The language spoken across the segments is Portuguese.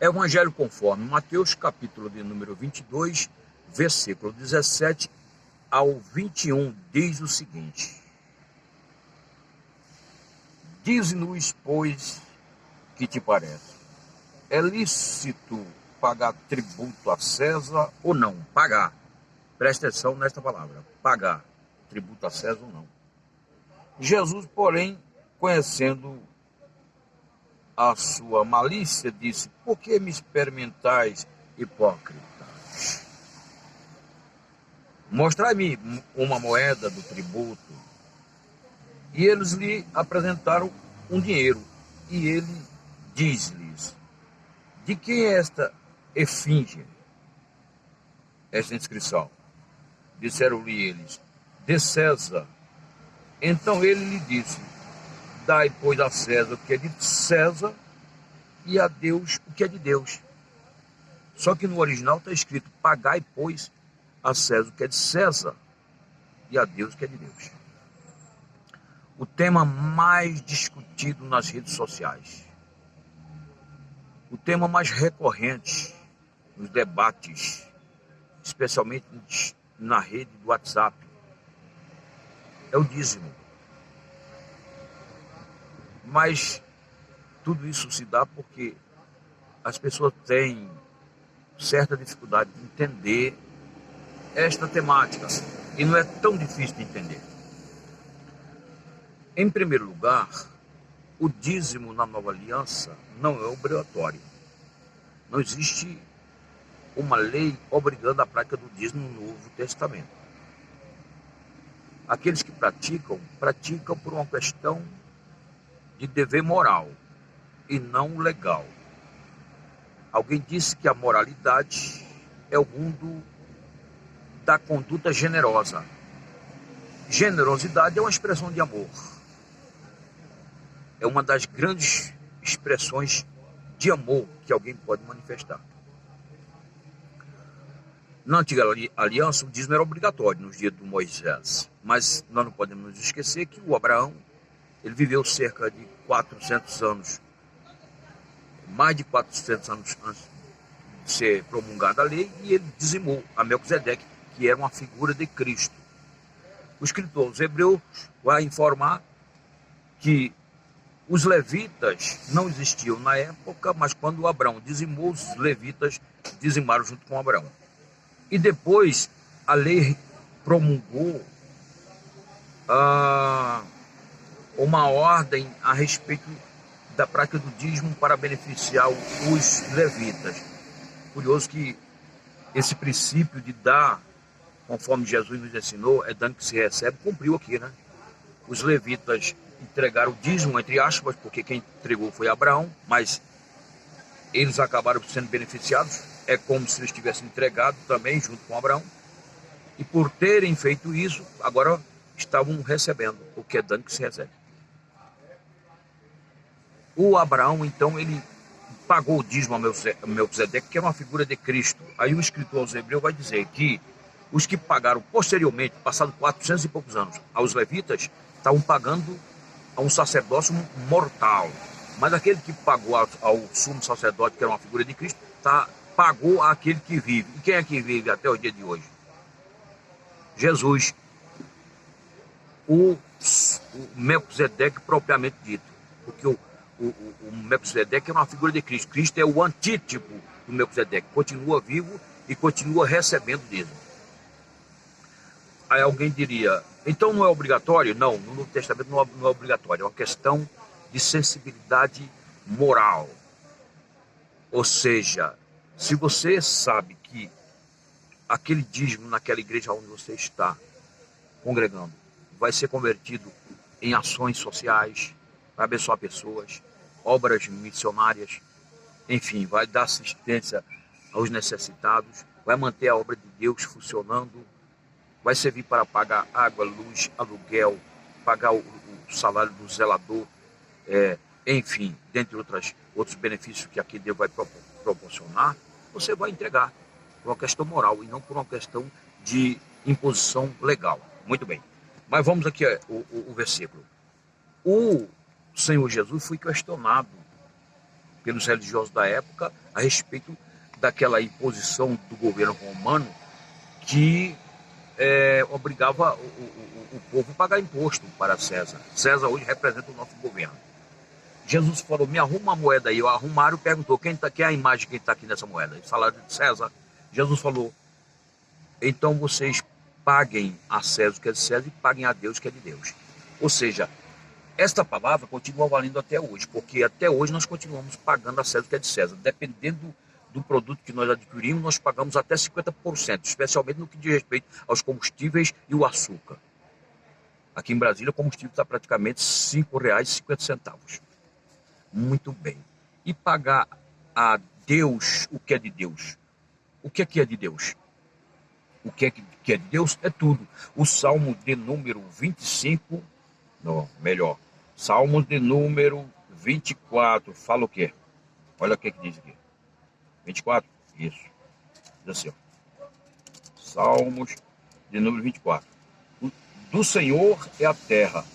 Evangelho conforme Mateus, capítulo de número 22, versículo 17 ao 21, diz o seguinte: Dize-nos, pois, que te parece? É lícito pagar tributo a César ou não? Pagar. Presta atenção nesta palavra. Pagar tributo a César ou não. Jesus, porém, conhecendo a sua malícia, disse: Por que me experimentais, hipócritas? Mostrai-me uma moeda do tributo. E eles lhe apresentaram um dinheiro. E ele diz-lhes: De quem é esta efígie, esta inscrição? Disseram-lhe eles: De César. Então ele lhe disse: Dai, pois, a César o que é de César e a Deus o que é de Deus. Só que no original está escrito: Pagai, pois, a César o que é de César e a Deus o que é de Deus. O tema mais discutido nas redes sociais, o tema mais recorrente nos debates, especialmente na rede do WhatsApp, é o dízimo. Mas tudo isso se dá porque as pessoas têm certa dificuldade de entender esta temática, e não é tão difícil de entender. Em primeiro lugar, o dízimo na nova aliança não é obrigatório. Não existe uma lei obrigando a prática do dízimo no Novo Testamento. Aqueles que praticam por uma questão de dever moral e não legal. Alguém disse que a moralidade é o mundo da conduta generosa. Generosidade é uma expressão de amor. É uma das grandes expressões de amor que alguém pode manifestar. Na antiga aliança, o dízimo era obrigatório nos dias de Moisés. Mas nós não podemos nos esquecer que o Abraão, ele viveu cerca de 400 anos, mais de 400 anos antes de ser promulgada a lei, e ele dizimou a Melquisedeque, que era uma figura de Cristo. O escritor aos Hebreus vai informar que os levitas não existiam na época, mas quando Abraão dizimou, os levitas dizimaram junto com Abraão. E depois a lei promulgou uma ordem a respeito da prática do dízimo para beneficiar os levitas. Curioso que esse princípio de dar, conforme Jesus nos ensinou, é dando que se recebe, cumpriu aqui, né? Os levitas entregaram o dízimo, entre aspas, porque quem entregou foi Abraão, mas eles acabaram sendo beneficiados. É como se eles tivessem entregado também junto com Abraão. E por terem feito isso, agora estavam recebendo, porque é dando que se recebe. O Abraão, então, ele pagou o dízimo a Melquisedeque, que era uma figura de Cristo. Aí o escritor aos Hebreus vai dizer que os que pagaram posteriormente, passado 400 e poucos anos, aos levitas, estavam pagando a um sacerdócio mortal. Mas aquele que pagou ao sumo sacerdote, que era uma figura de Cristo, pagou àquele que vive. E quem é que vive até o dia de hoje? Jesus. O Melquisedeque propriamente dito. Porque o Melquisedeque é uma figura de Cristo. Cristo é o antítipo do Melquisedeque. Continua vivo e continua recebendo dízimo. Aí alguém diria: então não é obrigatório? Não, no Novo Testamento não é obrigatório. É uma questão de sensibilidade moral. Ou seja, se você sabe que aquele dízimo naquela igreja onde você está congregando vai ser convertido em ações sociais, vai abençoar pessoas, obras missionárias, enfim, vai dar assistência aos necessitados, vai manter a obra de Deus funcionando, vai servir para pagar água, luz, aluguel, pagar o salário do zelador, enfim, dentre outros benefícios que aqui Deus vai proporcionar, você vai entregar por uma questão moral e não por uma questão de imposição legal. Muito bem. Mas vamos aqui o versículo. O Senhor Jesus foi questionado pelos religiosos da época a respeito daquela imposição do governo romano que obrigava o povo a pagar imposto para César. César hoje representa o nosso governo. Jesus falou, me arruma uma moeda aí. Arrumaram e perguntou, quem é a imagem que está aqui nessa moeda? Eles falaram de César. Jesus falou, então vocês paguem a César o que é de César e paguem a Deus o que é de Deus. Ou seja, esta palavra continua valendo até hoje, porque até hoje nós continuamos pagando a César o que é de César. Dependendo do produto que nós adquirimos, nós pagamos até 50%, especialmente no que diz respeito aos combustíveis e o açúcar. Aqui em Brasília, o combustível está praticamente R$ 5,50. Muito bem. E pagar a Deus o que é de Deus? O que é de Deus? O que é de Deus é tudo. O Salmo de número 25, não, melhor, Salmo de número 24, fala o quê? Olha o que diz aqui. 24? Isso. Diz assim, ó. Salmos de número 24. Do Senhor é a terra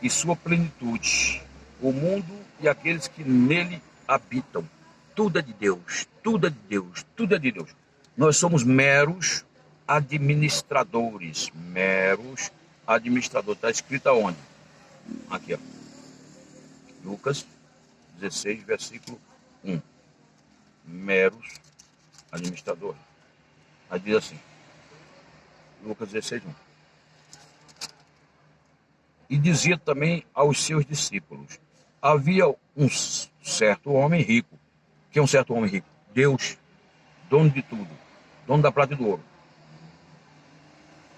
e sua plenitude, o mundo e aqueles que nele habitam. Tudo é de Deus, tudo é de Deus, tudo é de Deus. Nós somos meros administradores. Meros administradores. Está escrito aonde? Aqui, ó. Lucas 16, versículo 1. Meros administradores. Aí diz assim, Lucas 16, 1. E dizia também aos seus discípulos, havia um certo homem rico. Que é um certo homem rico? Deus, dono de tudo, dono da prata e do ouro,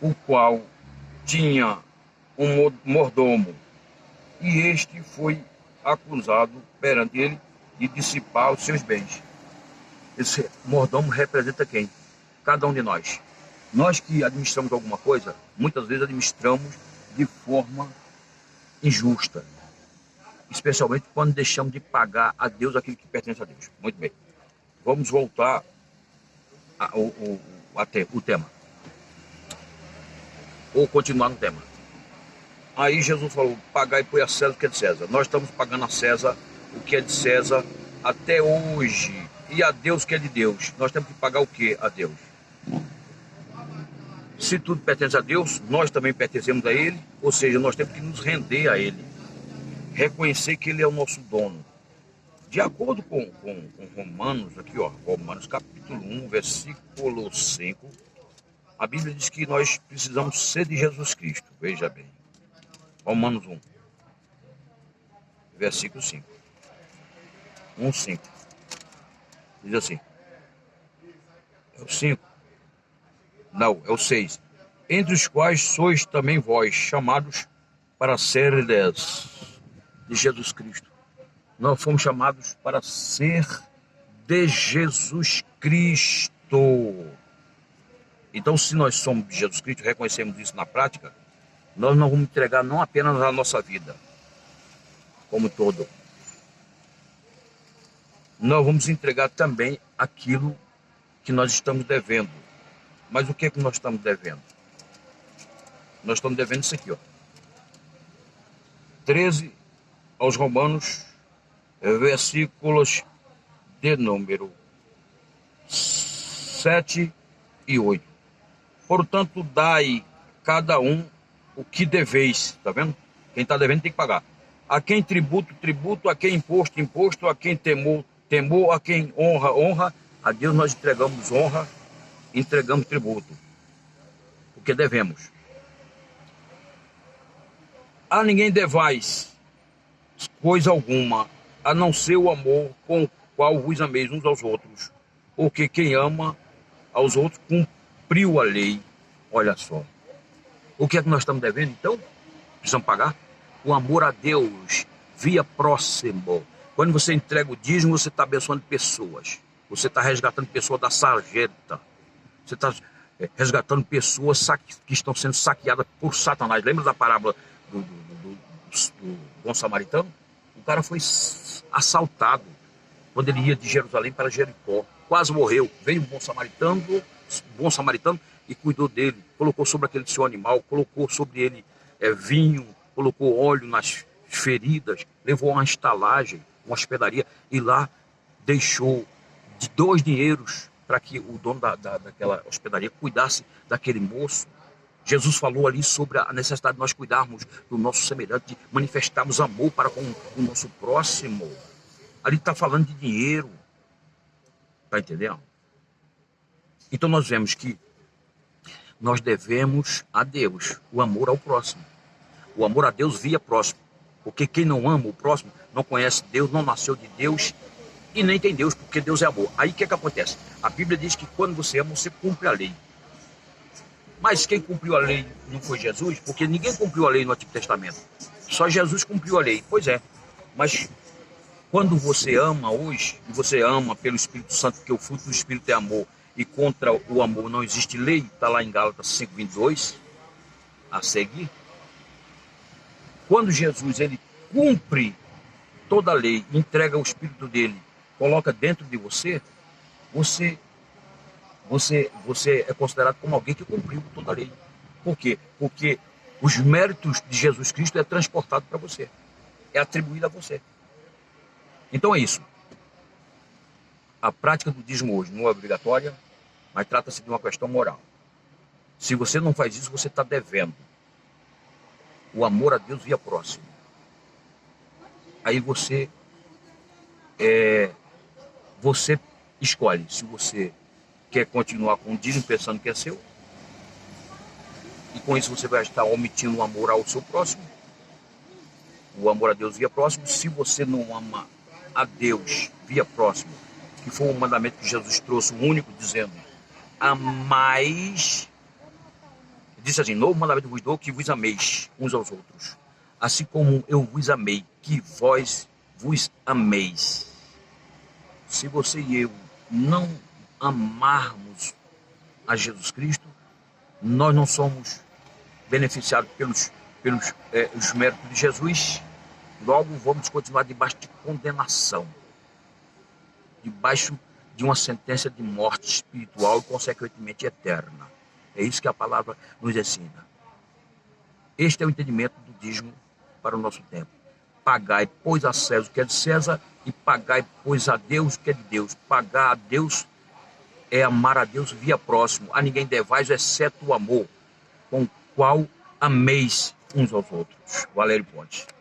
o qual tinha um mordomo, e este foi acusado perante ele de dissipar os seus bens. Esse mordomo representa quem? Cada um de nós. Nós que administramos alguma coisa, muitas vezes administramos de forma injusta, especialmente quando deixamos de pagar a Deus aquilo que pertence a Deus. Muito bem. Vamos voltar o tema. Ou continuar no tema. Aí Jesus falou, pagai por a César o que é de César. Nós estamos pagando a César o que é de César até hoje. E a Deus o que é de Deus. Nós temos que pagar o que a Deus? Se tudo pertence a Deus, nós também pertencemos a Ele. Ou seja, nós temos que nos render a Ele. Reconhecer que Ele é o nosso dono. De acordo com Romanos, aqui ó, Romanos capítulo 1, versículo 5, a Bíblia diz que nós precisamos ser de Jesus Cristo. Veja bem. Romanos 1, versículo 5. 1, 5. Diz assim. É o 5? Não, é o 6. Entre os quais sois também vós, chamados para serem de Jesus Cristo. Nós fomos chamados para ser de Jesus Cristo. Então, se nós somos de Jesus Cristo, reconhecemos isso na prática, nós não vamos entregar não apenas a nossa vida, como todo. Nós vamos entregar também aquilo que nós estamos devendo. Mas o que é que nós estamos devendo? Nós estamos devendo isso aqui, ó. 13 aos Romanos, versículos de número 7 e 8. Portanto, dai cada um o que deveis, tá vendo? Quem está devendo tem que pagar. A quem tributo, tributo, a quem imposto, imposto, a quem temor, temor, a quem honra, honra. A Deus nós entregamos honra, entregamos tributo, porque devemos. A ninguém devais coisa alguma, a não ser o amor com o qual vos ameis uns aos outros, porque quem ama aos outros cumpriu a lei. Olha só. O que é que nós estamos devendo, então? Precisamos pagar? O amor a Deus, via próximo. Quando você entrega o dízimo, você está abençoando pessoas. Você está resgatando pessoas da sarjeta. Você está resgatando pessoas que estão sendo saqueadas por Satanás. Lembra da parábola do bom samaritano? O cara foi assaltado quando ele ia de Jerusalém para Jericó. Quase morreu. Veio um bom samaritano e cuidou dele. Colocou sobre aquele seu animal, colocou sobre ele vinho, colocou óleo nas feridas, levou uma estalagem. uma hospedaria, e lá deixou de 2 dinheiros para que o dono daquela hospedaria cuidasse daquele moço. Jesus falou ali sobre a necessidade de nós cuidarmos do nosso semelhante, de manifestarmos amor para com o nosso próximo. Ali está falando de dinheiro. Está entendendo? Então nós vemos que nós devemos a Deus o amor ao próximo. O amor a Deus via próximo. Porque quem não ama o próximo não conhece Deus, não nasceu de Deus e nem tem Deus, porque Deus é amor. Aí o que acontece? A Bíblia diz que quando você ama, você cumpre a lei. Mas quem cumpriu a lei não foi Jesus, porque ninguém cumpriu a lei no Antigo Testamento. Só Jesus cumpriu a lei. Pois é. Mas quando você ama hoje, e você ama pelo Espírito Santo, porque o fruto do Espírito é amor, e contra o amor não existe lei, está lá em Gálatas 5:22, a seguir. Quando Jesus ele cumpre toda a lei, entrega o Espírito dele, coloca dentro de você, você é considerado como alguém que cumpriu toda a lei. Por quê? Porque os méritos de Jesus Cristo é transportado para você, é atribuído a você. Então é isso. A prática do dízimo hoje não é obrigatória, mas trata-se de uma questão moral. Se você não faz isso, você está devendo o amor a Deus via próximo. Aí você escolhe se você quer continuar com o dízimo pensando que é seu, e com isso você vai estar omitindo o amor ao seu próximo, o amor a Deus via próximo. Se você não ama a Deus via próximo, que foi um mandamento que Jesus trouxe, o único, dizendo: amais, disse assim: novo mandamento vos dou, que vos ameis uns aos outros, assim como eu vos amei, que vós vos ameis. Se você e eu não amarmos a Jesus Cristo, nós não somos beneficiados pelos os méritos de Jesus. Logo vamos continuar debaixo de condenação, debaixo de uma sentença de morte espiritual e consequentemente eterna. É isso que a palavra nos ensina. Este é o entendimento do dízimo para o nosso tempo. Pagai, pois, a César o que é de César, e pagai, pois, a Deus o que é de Deus. Pagar a Deus é amar a Deus via próximo. A ninguém devais, exceto o amor, com o qual ameis uns aos outros. Valério Pontes.